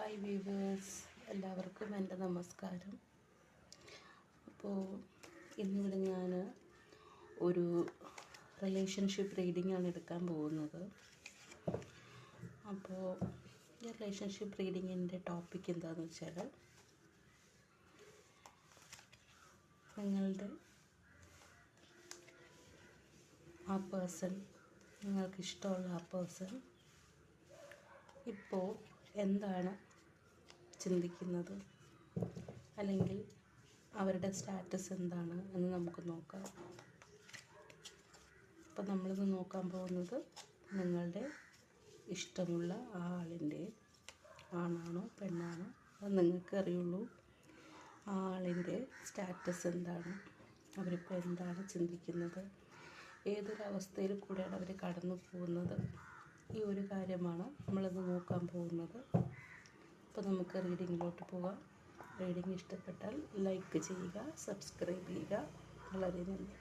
Hi viewers, എല്ലാവർക്കും എൻ്റെ നമസ്കാരം. അപ്പോൾ ഇന്നിവിടെ ഞാൻ ഒരു റിലേഷൻഷിപ്പ് റീഡിംഗ് ആണ് എടുക്കാൻ പോകുന്നത്. അപ്പോൾ ഈ റിലേഷൻഷിപ്പ് റീഡിങ്ങിൻ്റെ ടോപ്പിക് എന്താണെന്ന് വെച്ചാൽ, നിങ്ങളുടെ ആ പേഴ്സൺ, നിങ്ങൾക്കിഷ്ടമുള്ള ആ പേഴ്സൺ ഇപ്പോൾ എന്താണ് ചിന്തിക്കുന്നത്, അല്ലെങ്കിൽ അവരുടെ സ്റ്റാറ്റസ് എന്താണ് എന്ന് നമുക്ക് നോക്കാം. അപ്പോൾ നമ്മളിന്ന് നോക്കാൻ പോകുന്നത് നിങ്ങളുടെ ഇഷ്ടമുള്ള ആ ആളിൻ്റെ, ആണാണോ പെണ്ണാണോ അത് നിങ്ങൾക്ക് അറിയുള്ളൂ, ആ ആളിൻ്റെ സ്റ്റാറ്റസ് എന്താണ്, അവരിപ്പോൾ എന്താണ് ചിന്തിക്കുന്നത്, ഏതൊരവസ്ഥയിൽ കൂടെയാണ് അവർ കടന്നു പോകുന്നത്, ഈ ഒരു കാര്യമാണ് നമ്മളിന്ന് നോക്കാൻ പോകുന്നത്. അപ്പോൾ നമുക്ക് റീഡിങ്ങിലോട്ട് പോകാം. റീഡിങ് ഇഷ്ടപ്പെട്ടാൽ ലൈക്ക് ചെയ്യുക, സബ്സ്ക്രൈബ് ചെയ്യുക. വളരെ നന്ദി.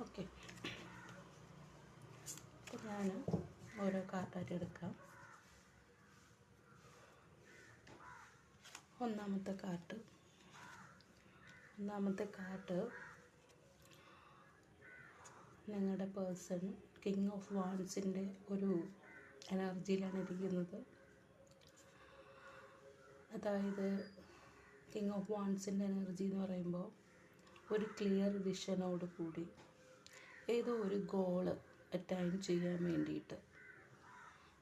ഓക്കെ, അപ്പോൾ ഞാൻ ഓരോ കാർഡായിട്ട് എടുക്കാം. ഒന്നാമത്തെ കാർഡ് നിങ്ങളുടെ പേഴ്സൺ കിങ് ഓഫ് വാൻസിൻ്റെ ഒരു എനർജിയിലാണ് ഇരിക്കുന്നത്. അതായത് കിങ് ഓഫ് വാൻസിൻ്റെ എനർജി എന്ന് പറയുമ്പോൾ ഒരു ക്ലിയർ വിഷനോട് കൂടി ഏതോ ഒരു ഗോള് അറ്റൈൻ ചെയ്യാൻ വേണ്ടിയിട്ട്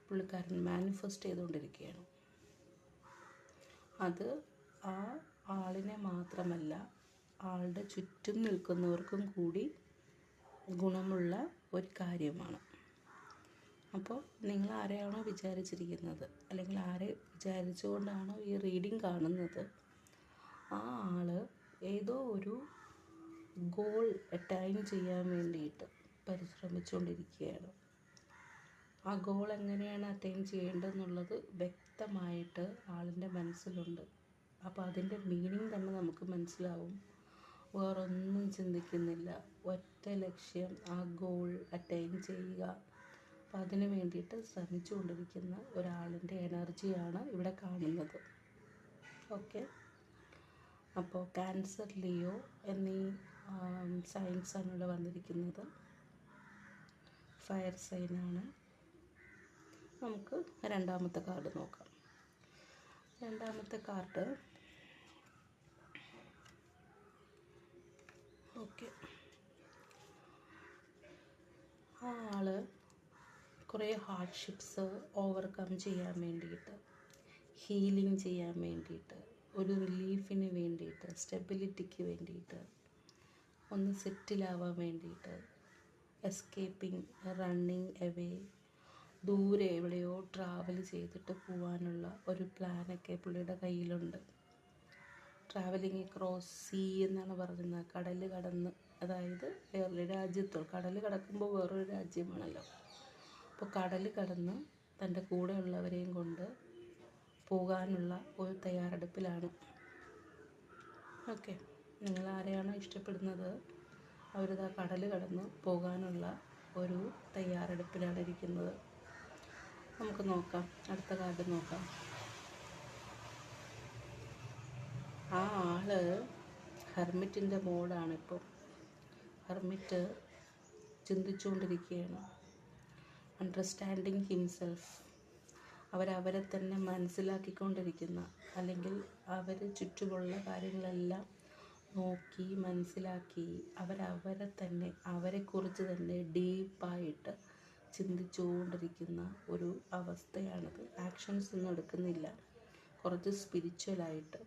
പുള്ളിക്കാരൻ മാനിഫെസ്റ്റ് ചെയ്തുകൊണ്ടിരിക്കുകയാണ്. അത് ആ ആളിനെ മാത്രമല്ല, ആളുടെ ചുറ്റും നിൽക്കുന്നവർക്കും കൂടി ഗുണമുള്ള ഒരു കാര്യമാണ്. അപ്പോൾ നിങ്ങൾ ആരെയാണോ വിചാരിച്ചിരിക്കുന്നത്, അല്ലെങ്കിൽ ആരെ വിചാരിച്ചുകൊണ്ടാണോ ഈ റീഡിങ് കാണുന്നത്, ആ ആൾ ഏതോ ഒരു ഗോൾ അറ്റൈൻ ചെയ്യാൻ വേണ്ടിയിട്ട് പരിശ്രമിച്ചുകൊണ്ടിരിക്കുകയാണ്. ആ ഗോൾ എങ്ങനെയാണ് അറ്റൈൻ ചെയ്യേണ്ടതെന്നുള്ളത് വ്യക്തമായിട്ട് ആളിൻ്റെ മനസ്സിലുണ്ട്. അപ്പോൾ അതിൻ്റെ മീനിങ് തന്നെ നമുക്ക് മനസ്സിലാവും. വേറൊന്നും ചിന്തിക്കുന്നില്ല, ഒറ്റ ലക്ഷ്യം ആ ഗോൾ അറ്റൈൻ ചെയ്യുക. അപ്പോൾ അതിന് വേണ്ടിയിട്ട് ശ്രമിച്ചുകൊണ്ടിരിക്കുന്ന ഒരാളിൻ്റെ എനർജിയാണ് ഇവിടെ കാണുന്നത്. ഓക്കെ, അപ്പോൾ ക്യാൻസർ, ലിയോ എന്നീ സൈൻസാണ് ഇവിടെ വന്നിരിക്കുന്നത്. ഫയർ സൈനാണ്. നമുക്ക് രണ്ടാമത്തെ കാർഡ് നോക്കാം. രണ്ടാമത്തെ കാർഡ് ഓക്കെ, ആ ആൾ കുറേ ഹാർഡ്ഷിപ്സ് ഓവർകം ചെയ്യാൻ വേണ്ടിയിട്ട്, ഹീലിംഗ് ചെയ്യാൻ വേണ്ടിയിട്ട്, ഒരു റിലീഫിന് വേണ്ടിയിട്ട്, സ്റ്റെബിലിറ്റിക്ക് വേണ്ടിയിട്ട്, ഒന്ന് സെറ്റിലാവാൻ വേണ്ടിയിട്ട്, എസ്കേപ്പിംഗ്, റണ്ണിങ് എവേ, ദൂരെ എവിടെയോ ട്രാവൽ ചെയ്തിട്ട് പോകാനുള്ള ഒരു പ്ലാനൊക്കെ പുള്ളിയുടെ കയ്യിലുണ്ട്. ട്രാവലിംഗ് ക്രോസ് സീ എന്നാണ് പറയുന്നത്, കടൽ കടന്ന്, അതായത് വേറൊരു രാജ്യത്തോട്, കടൽ കടക്കുമ്പോൾ വേറൊരു രാജ്യമാണല്ലോ. അപ്പോൾ കടൽ കടന്ന് തൻ്റെ കൂടെയുള്ളവരെയും കൊണ്ട് പോകാനുള്ള ഒരു തയ്യാറെടുപ്പിലാണ്. ഓക്കെ, നിങ്ങൾ ആരെയാണോ ഇഷ്ടപ്പെടുന്നത്, അവരിതാ കടൽ കടന്ന് പോകാനുള്ള ഒരു തയ്യാറെടുപ്പിലാണ് ഇരിക്കുന്നത്. നമുക്ക് നോക്കാം, അടുത്ത കാർഡ് നോക്കാം. ആ ആള് ഹെർമിറ്റിൻ്റെ മോഡാണിപ്പോൾ. ഹെർമിറ്റ് ചിന്തിച്ചുകൊണ്ടിരിക്കുകയാണ്. അണ്ടർസ്റ്റാൻഡിങ് ഹിംസെൽഫ്, അവരവരെ തന്നെ മനസ്സിലാക്കിക്കൊണ്ടിരിക്കുന്ന, അല്ലെങ്കിൽ അവർ ചുറ്റുമുള്ള കാര്യങ്ങളെല്ലാം നോക്കി മനസ്സിലാക്കി അവരവരെ തന്നെ, അവരെക്കുറിച്ച് തന്നെ ഡീപ്പായിട്ട് ചിന്തിച്ചുകൊണ്ടിരിക്കുന്ന ഒരു അവസ്ഥയാണിത്. ആക്ഷൻസ് ഒന്നും എടുക്കുന്നില്ല, കുറച്ച് സ്പിരിച്വലായിട്ട്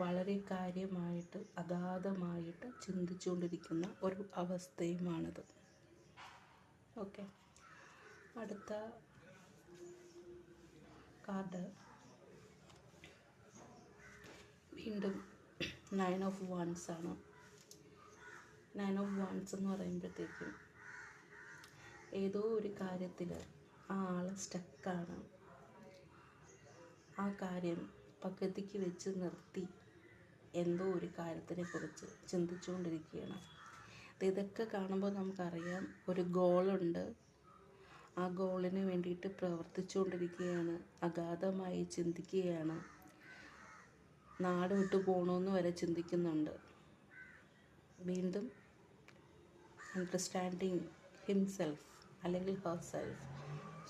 വളരെ കാര്യമായിട്ട് അഗാധമായിട്ട് ചിന്തിച്ചുകൊണ്ടിരിക്കുന്ന ഒരു അവസ്ഥയുമാണിത്. ഓക്കെ, അടുത്ത കാർഡ് വീണ്ടും 9 ഓഫ് വാൻസ് ആണ്. 9 ഓഫ് വാൻസ് എന്ന് പറയുമ്പോഴത്തേക്കും ഏതോ ഒരു കാര്യത്തിൽ ആ ആൾ സ്റ്റക്കാണ്. ആ കാര്യം പകുതിക്ക് വെച്ച് നിർത്തി എന്തോ ഒരു കാര്യത്തിനെ കുറിച്ച് ചിന്തിച്ചുകൊണ്ടിരിക്കുകയാണ്. ഇതൊക്കെ കാണുമ്പോൾ നമുക്കറിയാം ഒരു ഗോളുണ്ട്, ആ ഗോളിന് വേണ്ടിയിട്ട് പ്രവർത്തിച്ചുകൊണ്ടിരിക്കുകയാണ്, അഗാധമായി ചിന്തിക്കുകയാണ്, നാട് വിട്ടു പോകണമെന്ന് വരെ ചിന്തിക്കുന്നുണ്ട്. വീണ്ടും അണ്ടർസ്റ്റാൻഡിങ് ഹിംസെൽഫ് അല്ലെങ്കിൽ ഹെർസെൽഫ്,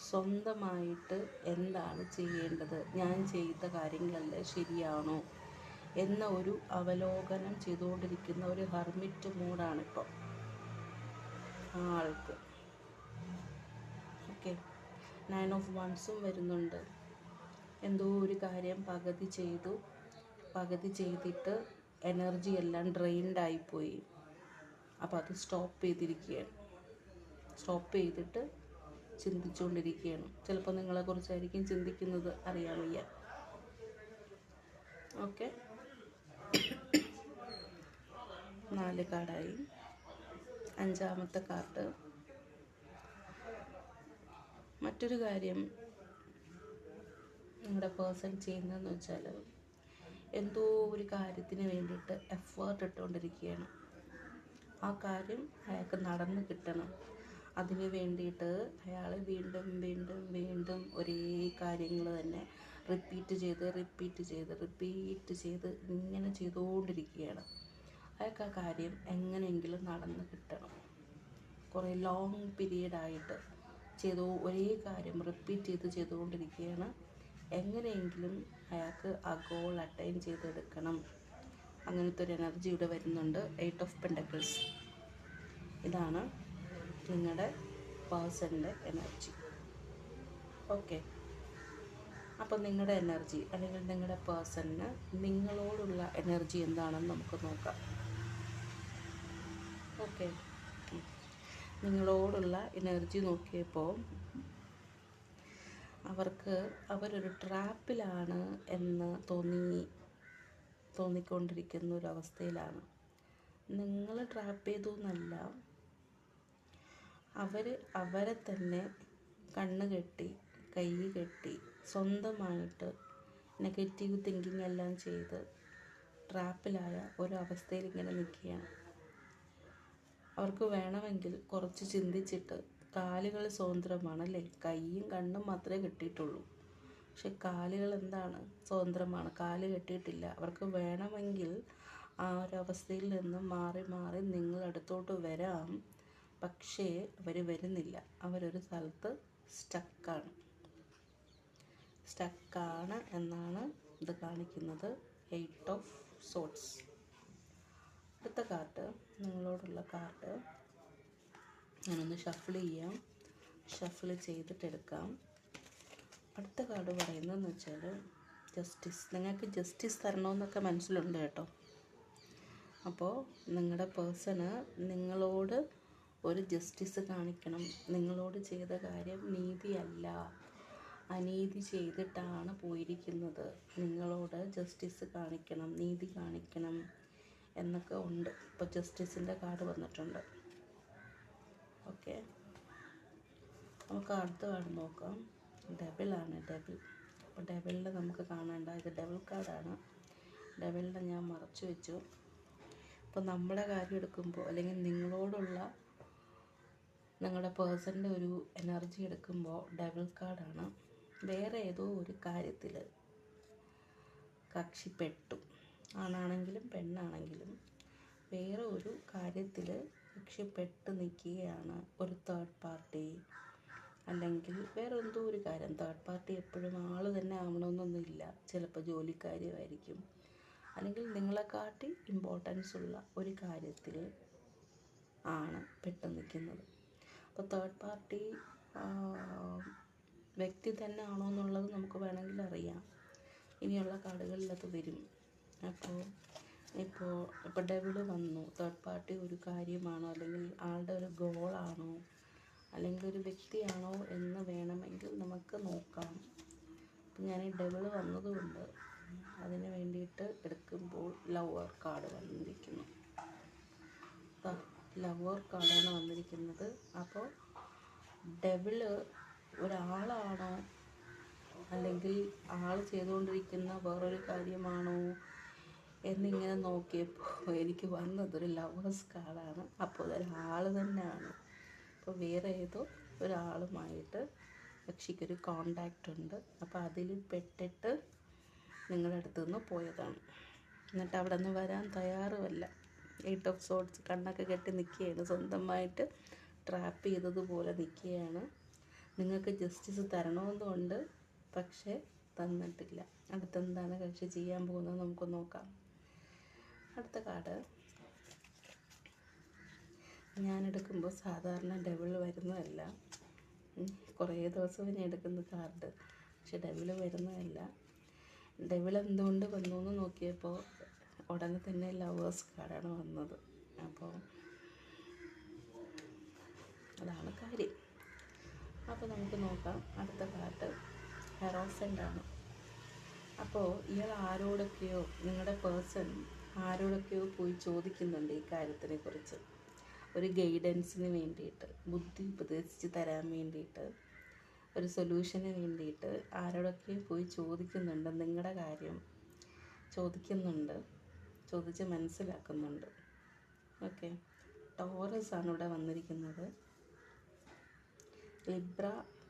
സ്വന്തമായിട്ട് എന്താണ് ചെയ്യേണ്ടത്, ഞാൻ ചെയ്ത കാര്യങ്ങളല്ലേ ശരിയാണോ എന്ന ഒരു അവലോകനം ചെയ്തുകൊണ്ടിരിക്കുന്ന ഒരു ഹെർമിറ്റ് മൂഡാണിപ്പോൾ ആ ആൾക്ക്. ഓക്കെ, 9 ഓഫ് വൺസും വരുന്നുണ്ട്. എന്തോ ഒരു കാര്യം പകുതി ചെയ്തിട്ട് എനർജി എല്ലാം ഡ്രെയിൻഡ് ആയിപ്പോയി. അപ്പോൾ അത് സ്റ്റോപ്പ് ചെയ്തിട്ട് ചിന്തിച്ചുകൊണ്ടിരിക്കുകയാണ്. ചിലപ്പോൾ നിങ്ങളെക്കുറിച്ചായിരിക്കും ചിന്തിക്കുന്നത്, അറിയാൻ വയ്യ. ഓക്കെ, 4 കാർഡായി. 5ാമത്തെ കാർഡ്. മറ്റൊരു കാര്യം നിങ്ങളുടെ പേഴ്സൺ ചെയ്യുന്നതെന്ന് വെച്ചാൽ എന്തോ ഒരു കാര്യത്തിന് വേണ്ടിയിട്ട് എഫേർട്ട് ഇട്ടുകൊണ്ടിരിക്കുകയാണ്. ആ കാര്യം അയാൾക്ക് നടന്ന് കിട്ടണം. അതിന് വേണ്ടിയിട്ട് അയാൾ വീണ്ടും വീണ്ടും വീണ്ടും ഒരേ കാര്യങ്ങൾ തന്നെ റിപ്പീറ്റ് ചെയ്ത് ഇങ്ങനെ ചെയ്തുകൊണ്ടിരിക്കുകയാണ്. അയാൾക്ക് ആ കാര്യം എങ്ങനെയെങ്കിലും നടന്ന് കിട്ടണം. കുറേ ലോങ് പീരീഡായിട്ട് ഒരേ കാര്യം റിപ്പീറ്റ് ചെയ്തുകൊണ്ടിരിക്കുകയാണ്. എങ്ങനെയെങ്കിലും അയാൾക്ക് ആ ഗോൾ അറ്റൈൻ ചെയ്തെടുക്കണം. അങ്ങനത്തെ ഒരു എനർജി ഇവിടെ വരുന്നുണ്ട്. 8 ഓഫ് പെൻറ്റക്കിൾസ്. ഇതാണ് നിങ്ങളുടെ പേഴ്സണിൻ്റെ എനർജി. ഓക്കെ, അപ്പോൾ നിങ്ങളുടെ എനർജി അല്ലെങ്കിൽ നിങ്ങളുടെ പേഴ്സണിന് നിങ്ങളോടുള്ള എനർജി എന്താണെന്ന് നമുക്ക് നോക്കാം. ഓക്കെ, നിങ്ങളോടുള്ള എനർജി നോക്കിയപ്പോൾ അവരൊരു ട്രാപ്പിലാണ് എന്ന് തോന്നിക്കൊണ്ടിരിക്കുന്ന ഒരവസ്ഥയിലാണ്. നിങ്ങൾ ട്രാപ്പ് ചെയ്തു എന്നല്ല, അവരെ തന്നെ കണ്ണുകെട്ടി കൈ കെട്ടി സ്വന്തമായിട്ട് നെഗറ്റീവ് തിങ്കിങ് എല്ലാം ചെയ്ത് ട്രാപ്പിലായ ഒരവസ്ഥയിൽ ഇങ്ങനെ നിൽക്കുകയാണ്. അവർക്ക് വേണമെങ്കിൽ കുറച്ച് ചിന്തിച്ചിട്ട്, കാലുകൾ സ്വതന്ത്രമാണല്ലേ, കൈയും കണ്ണും മാത്രമേ കെട്ടിയിട്ടുള്ളൂ, പക്ഷെ കാലുകൾ എന്താണ്, സ്വതന്ത്രമാണ്, കാല് കെട്ടിയിട്ടില്ല. അവർക്ക് വേണമെങ്കിൽ ആ ഒരവസ്ഥയിൽ നിന്നും മാറി നിങ്ങളടുത്തോട്ട് വരാം. പക്ഷേ അവർ വരുന്നില്ല. അവരൊരു സ്ഥലത്ത് സ്റ്റക്കാണ് എന്നാണ് ഇത് കാണിക്കുന്നത്. 8 ഓഫ് സോർട്സ്. അടുത്ത കാർഡ്, നിങ്ങളോടുള്ള കാർഡ് ഞാനൊന്ന് ഷഫിൾ ചെയ്തിട്ടെടുക്കാം. അടുത്ത കാർഡ് പറയുന്നതെന്ന് വെച്ചാൽ ജസ്റ്റിസ്. നിങ്ങൾക്ക് ജസ്റ്റിസ് തരണമെന്നൊക്കെ മനസ്സിലുണ്ട് കേട്ടോ. അപ്പോൾ നിങ്ങളുടെ പേഴ്സണ് നിങ്ങളോട് ഒരു ജസ്റ്റിസ് കാണിക്കണം. നിങ്ങളോട് ചെയ്ത കാര്യം നീതിയല്ല, അനീതി ചെയ്തിട്ടാണ് പോയിരിക്കുന്നത്. നിങ്ങളോട് ജസ്റ്റിസ് കാണിക്കണം, നീതി കാണിക്കണം എന്നൊക്കെ ഉണ്ട്. ഇപ്പോൾ ജസ്റ്റിസിൻ്റെ കാർഡ് വന്നിട്ടുണ്ട്. ഓക്കെ, നമുക്ക് അടുത്ത കാർഡ് നോക്കാം. ഡെവിളാണ്. അപ്പോൾ ഡെവിളിനെ നമുക്ക് കാണേണ്ട, ഇത് ഡെവിൾ കാർഡാണ്. ഡെവിളിനെ ഞാൻ മറച്ചു വെച്ചു. അപ്പോൾ നമ്മുടെ കാര്യം എടുക്കുമ്പോൾ അല്ലെങ്കിൽ നിങ്ങളോടുള്ള നിങ്ങളുടെ പേഴ്സണിൻ്റെ ഒരു എനർജി എടുക്കുമ്പോൾ ഡെവിൾ കാർഡാണ്. വേറെ ഏതോ ഒരു കാര്യത്തിൽ കക്ഷിപ്പെട്ടു, ആണാണെങ്കിലും പെണ്ണാണെങ്കിലും വേറെ ഒരു കാര്യത്തിൽ കക്ഷിപ്പെട്ട് നിൽക്കുകയാണ്. ഒരു തേർഡ് പാർട്ടി അല്ലെങ്കിൽ വേറെ എന്തോ ഒരു കാര്യം. തേർഡ് പാർട്ടി എപ്പോഴും ആൾ തന്നെ ആവണമെന്നൊന്നുമില്ല. ചിലപ്പോൾ ജോലിക്കാര്യമായിരിക്കും, അല്ലെങ്കിൽ നിങ്ങളെക്കാട്ടി ഇമ്പോർട്ടൻസ് ഉള്ള ഒരു കാര്യത്തിൽ ആണ് പെട്ട് നിൽക്കുന്നത്. അപ്പോൾ തേർഡ് പാർട്ടി വ്യക്തി തന്നെ ആണോ എന്നുള്ളത് നമുക്ക് വേണമെങ്കിൽ അറിയാം. ഇനിയുള്ള കാർഡുകളിൽ അത് വരും. ഇപ്പോൾ ഡെവിള് വന്നു. തേർഡ് പാർട്ടി ഒരു കാര്യമാണോ അല്ലെങ്കിൽ ആളുടെ ഒരു ഗോളാണോ അല്ലെങ്കിൽ ഒരു വ്യക്തിയാണോ എന്ന് വേണമെങ്കിൽ നമുക്ക് നോക്കാം. അപ്പം ഞാൻ ഈ ഡെവിള് വന്നതുകൊണ്ട് അതിന് വേണ്ടിയിട്ട് എടുക്കുമ്പോൾ ലവർ കാർഡ് വന്നിരിക്കുന്നു. ലവർ കാർഡാണ് വന്നിരിക്കുന്നത്. അപ്പോൾ ഡെവിള് ഒരാളാണോ അല്ലെങ്കിൽ ആൾ ചെയ്തുകൊണ്ടിരിക്കുന്ന വേറൊരു കാര്യമാണോ എന്നിങ്ങനെ നോക്കിയപ്പോൾ എനിക്ക് വന്നതൊരു ലവേഴ്സ് കാർഡാണ്. അപ്പോൾ അതൊരാൾ തന്നെയാണ്. അപ്പോൾ വേറെ ഏതോ ഒരാളുമായിട്ട് കക്ഷിക്കൊരു കോണ്ടാക്റ്റ് ഉണ്ട്. അപ്പോൾ അതിൽ പെട്ടിട്ട് നിങ്ങളുടെ അടുത്ത് നിന്ന് പോയതാണ്. എന്നിട്ട് അവിടെ നിന്ന് വരാൻ തയ്യാറുമല്ല. 8 ഓഫ് സോർട്സ് കണ്ണൊക്കെ കെട്ടി നിൽക്കുകയാണ്, സ്വന്തമായിട്ട് ട്രാപ്പ് ചെയ്തതുപോലെ നിൽക്കുകയാണ്. നിങ്ങൾക്ക് ജസ്റ്റിസ് തരണമെന്നുണ്ട്, പക്ഷേ തന്നിട്ടില്ല. അടുത്തെന്താണ് കക്ഷി ചെയ്യാൻ പോകുന്നത് നമുക്ക് നോക്കാം. അടുത്ത കാർഡ് ഞാനെടുക്കുമ്പോൾ സാധാരണ ഡെവിൾ വരുന്നതല്ല. കുറേ ദിവസം ഞാൻ എടുക്കുന്ന കാർഡ്, പക്ഷെ ഡെവിൾ വരുന്നതല്ല. ഡെവിൾ എന്തുകൊണ്ട് വന്നു എന്ന് നോക്കിയപ്പോൾ ഉടനെ തന്നെ ലവേഴ്സ് കാർഡാണ് വന്നത്. അപ്പോൾ അതാണ് കാര്യം. അപ്പോൾ നമുക്ക് നോക്കാം. അടുത്ത കാർഡ് ഹെറോഫൻ്റാണ്. അപ്പോൾ ഇയാൾ ആരോടൊക്കെയോ, നിങ്ങളുടെ പേഴ്സൺ ആരോടൊക്കെയോ പോയി ചോദിക്കുന്നുണ്ട് ഈ കാര്യത്തിനെ കുറിച്ച്, ഒരു ഗൈഡൻസിന് വേണ്ടിയിട്ട്, ബുദ്ധി ഉപദേശിച്ച് തരാൻ വേണ്ടിയിട്ട്, ഒരു സൊല്യൂഷന് വേണ്ടിയിട്ട് ആരോടൊക്കെയോ പോയി ചോദിക്കുന്നുണ്ട്. നിങ്ങളുടെ കാര്യം ചോദിക്കുന്നുണ്ട്, ചോദിച്ച് മനസ്സിലാക്കുന്നുണ്ട്. ഓക്കെ, ടോറസ് ആണ് ഇവിടെ വന്നിരിക്കുന്നത്. ലിബ്ര,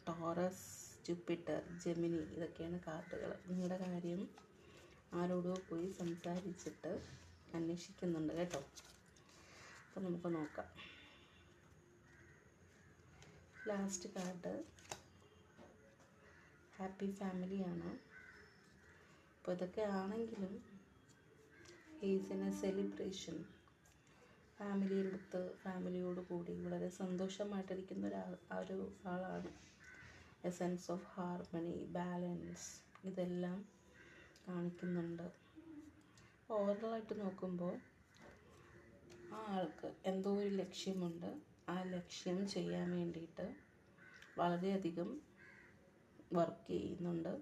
ടോറസ്, ജൂപ്പിറ്റർ, ജെമിനി, ഇതൊക്കെയാണ് കാർഡുകൾ. നിങ്ങളുടെ കാര്യം ആരോടോ പോയി സംസാരിച്ചിട്ട് അന്വേഷിക്കുന്നുണ്ട് കേട്ടോ. അപ്പോൾ നമുക്ക് നോക്കാം. ലാസ്റ്റ് കാർഡ് ഹാപ്പി ഫാമിലിയാണ്. അപ്പോൾ ഇതൊക്കെ ആണെങ്കിലും ഈസ് ഇൻ എ സെലിബ്രേഷൻ. ഫാമിലിയോട് കൂടി വളരെ സന്തോഷമായിട്ടിരിക്കുന്ന ഒരു ആളാണ്. A sense of harmony, balance, ഇതെല്ലാം കാണിക്കുന്നുണ്ട്. ഓവറോളായിട്ട് നോക്കുമ്പോൾ ആ ആൾക്ക് എന്തോ ഒരു ലക്ഷ്യമുണ്ട്. ആ ലക്ഷ്യം ചെയ്യാൻ വേണ്ടിയിട്ട് വളരെയധികം വർക്ക് ചെയ്യുന്നുണ്ട്.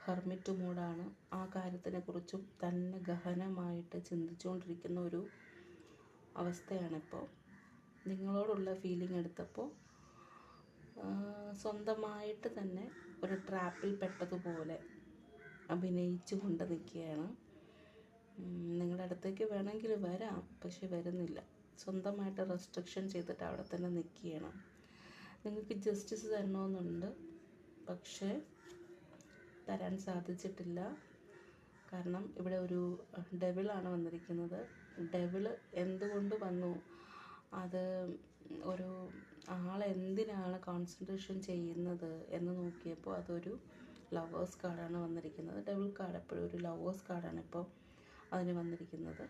ഹെർമിറ്റ് മൂഡാണ്. ആ കാര്യത്തിനെക്കുറിച്ചും തന്നെ ഗഹനമായിട്ട് ചിന്തിച്ചുകൊണ്ടിരിക്കുന്ന ഒരു അവസ്ഥയാണിപ്പോൾ. നിങ്ങളോടുള്ള ഫീലിംഗ് എടുത്തപ്പോൾ സ്വന്തമായിട്ട് തന്നെ ഒരു ട്രാപ്പിൽ പെട്ടതുപോലെ അഭിനയിച്ചു കൊണ്ട് നിൽക്കുകയാണ്. നിങ്ങളുടെ അടുത്തേക്ക് വേണമെങ്കിൽ വരാം, പക്ഷെ വരുന്നില്ല. സ്വന്തമായിട്ട് റെസ്ട്രിക്ഷൻ ചെയ്തിട്ട് അവിടെ തന്നെ നിൽക്കുകയാണ്. നിങ്ങൾക്ക് ജസ്റ്റിസ് തരണമെന്നുണ്ട്, പക്ഷേ തരാൻ സാധിച്ചിട്ടില്ല. കാരണം ഇവിടെ ഒരു ഡെവിളാണ് വന്നിരിക്കുന്നത്. ഡെവിള് എന്തുകൊണ്ട് വന്നു, അത് ഒരു ആളെന്തിനാണ് കോൺസെൻട്രേഷൻ ചെയ്യുന്നത് എന്ന് നോക്കിയപ്പോൾ അതൊരു ലവേഴ്സ് കാർഡാണ് വന്നിരിക്കുന്നത്. ഡെവിൾ കാർഡ് എപ്പോഴും ഒരു ലവേഴ്സ് കാർഡാണ് ഇപ്പോൾ അതിന് വന്നിരിക്കുന്നത്.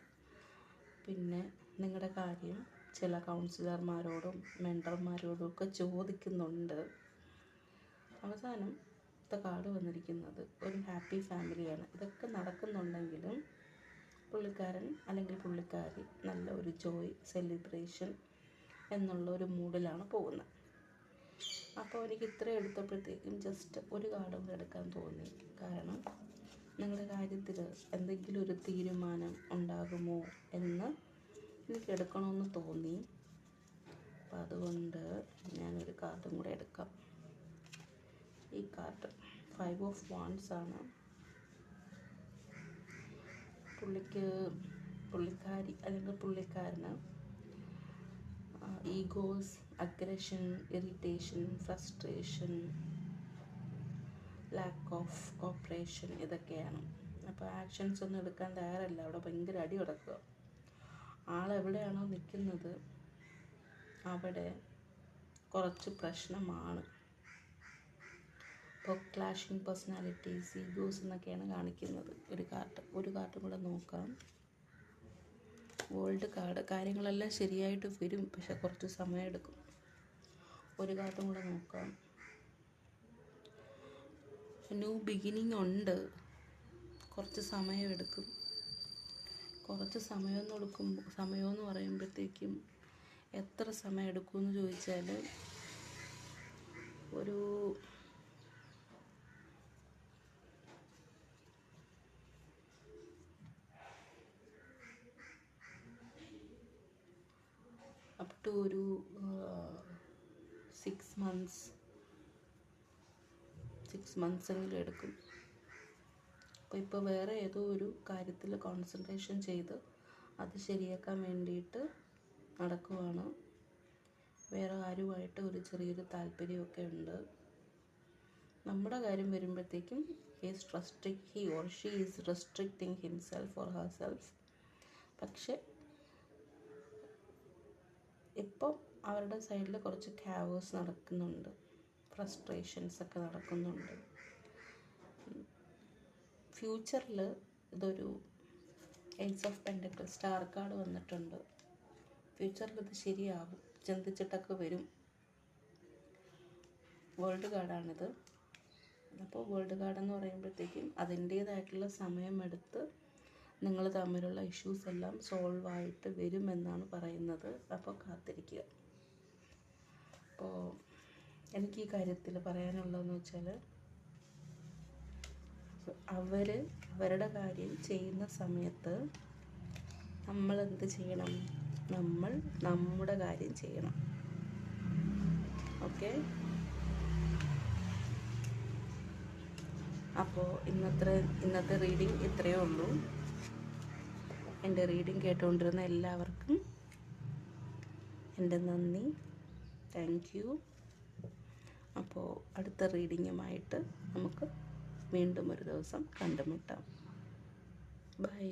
പിന്നെ നിങ്ങളുടെ കാര്യം ചില കൗൺസിലർമാരോടും മെൻറ്റർമാരോടും ഒക്കെ ചോദിക്കുന്നുണ്ട്. അവസാനം കാർഡ് വന്നിരിക്കുന്നത് ഒരു ഹാപ്പി ഫാമിലിയാണ്. ഇതൊക്കെ നടക്കുന്നുണ്ടെങ്കിലും പുള്ളിക്കാരൻ അല്ലെങ്കിൽ പുള്ളിക്കാരി നല്ല ഒരു ജോയ്, സെലിബ്രേഷൻ എന്നുള്ള ഒരു മൂഡിലാണ് പോകുന്നത്. അപ്പോൾ എനിക്ക് ഇത്ര എടുത്തപ്പോഴത്തേക്കും ജസ്റ്റ് ഒരു കാർഡ് കൂടെ എടുക്കാൻ തോന്നി. കാരണം നിങ്ങളുടെ കാര്യത്തിൽ എന്തെങ്കിലും ഒരു തീരുമാനം ഉണ്ടാകുമോ എന്ന് എനിക്ക് എടുക്കണമെന്ന് തോന്നി. അപ്പോൾ അതുകൊണ്ട് ഞാനൊരു കാർഡും കൂടെ എടുക്കാം. ഈ കാർഡ് 5 ഓഫ് വാണ്ട്സ് ആണ്. പുള്ളിക്കാരി അല്ലെങ്കിൽ പുള്ളിക്കാരന് Egoss, aggression, irritation, frustration, lack of cooperation, ഇതൊക്കെയാണ്. അപ്പോൾ ആക്ഷൻസ് ഒന്നും എടുക്കാൻ തയ്യാറല്ല. അവിടെ ഭയങ്കര അടി നടക്കുക. ആളെവിടെയാണോ നിൽക്കുന്നത് അവിടെ കുറച്ച് പ്രശ്നമാണ്. ഇപ്പോൾ ക്ലാഷിങ് പേഴ്സണാലിറ്റീസ്, ഈഗോസ് എന്നൊക്കെയാണ് കാണിക്കുന്നത്. ഒരു കാർഡും കൂടെ നോക്കാം. World card. കാര്യങ്ങളെല്ലാം ശരിയായിട്ട് വരും, പക്ഷെ കുറച്ച് സമയമെടുക്കും. ഒരു കാർഡും കൂടെ നോക്കാം. ന്യൂ ബിഗിനിങ് ഉണ്ട്, കുറച്ച് സമയമെടുക്കും. കുറച്ച് സമയമെന്ന് പറയുമ്പോഴത്തേക്കും എത്ര സമയം എടുക്കുമെന്ന് ചോദിച്ചാൽ ഒരു അപ് ടു ഒരു 6 months എങ്കിലും എടുക്കും. അപ്പോൾ ഇപ്പോൾ വേറെ ഏതോ ഒരു കാര്യത്തിൽ കോൺസെൻട്രേഷൻ ചെയ്ത് അത് ശരിയാക്കാൻ വേണ്ടിയിട്ട് നടക്കുവാണ്. വേറെ ആരുമായിട്ട് ഒരു ചെറിയൊരു താല്പര്യമൊക്കെ ഉണ്ട്. നമ്മുടെ കാര്യം വരുമ്പോഴത്തേക്കും he or she is restricting himself or herself. പക്ഷെ ഇപ്പം അവരുടെ സൈഡിൽ കുറച്ച് ക്യാവേഴ്സ് നടക്കുന്നുണ്ട്, ഫ്രസ്ട്രേഷൻസ് ഒക്കെ നടക്കുന്നുണ്ട്. ഫ്യൂച്ചറിൽ ഇതൊരു ace of pentacle star card വന്നിട്ടുണ്ട്. ഫ്യൂച്ചറിൽ ഇത് ശരിയാകും, ചിന്തിച്ചിട്ടൊക്കെ വരും. വേൾഡ് കാർഡാണിത്. അപ്പോൾ വേൾഡ് കാർഡ് എന്ന് പറയുമ്പോഴത്തേക്കും അതിൻ്റേതായിട്ടുള്ള സമയമെടുത്ത് നിങ്ങൾ തമ്മിലുള്ള ഇഷ്യൂസ് എല്ലാം സോൾവ് ആയിട്ട് വരുമെന്നാണ് പറയുന്നത്. അപ്പോൾ കാത്തിരിക്കുക. അപ്പോൾ എനിക്ക് ഈ കാര്യത്തിൽ പറയാനുള്ളതെന്ന് വെച്ചാൽ, അവരുടെ കാര്യം ചെയ്യുന്ന സമയത്ത് നമ്മൾ എന്ത് ചെയ്യണം? നമ്മൾ നമ്മുടെ കാര്യം ചെയ്യണം. ഓക്കെ. അപ്പോൾ ഇന്നത്തെ റീഡിങ് ഇത്രയേ ഉള്ളൂ. എൻ്റെ റീഡിങ് കേട്ടുകൊണ്ടിരുന്ന എല്ലാവർക്കും എൻ്റെ നന്ദി. Thank you. അപ്പോൾ അടുത്ത റീഡിങ്ങുമായിട്ട് നമുക്ക് വീണ്ടും ഒരു ദിവസം കണ്ടുമുട്ടാം. ബൈ.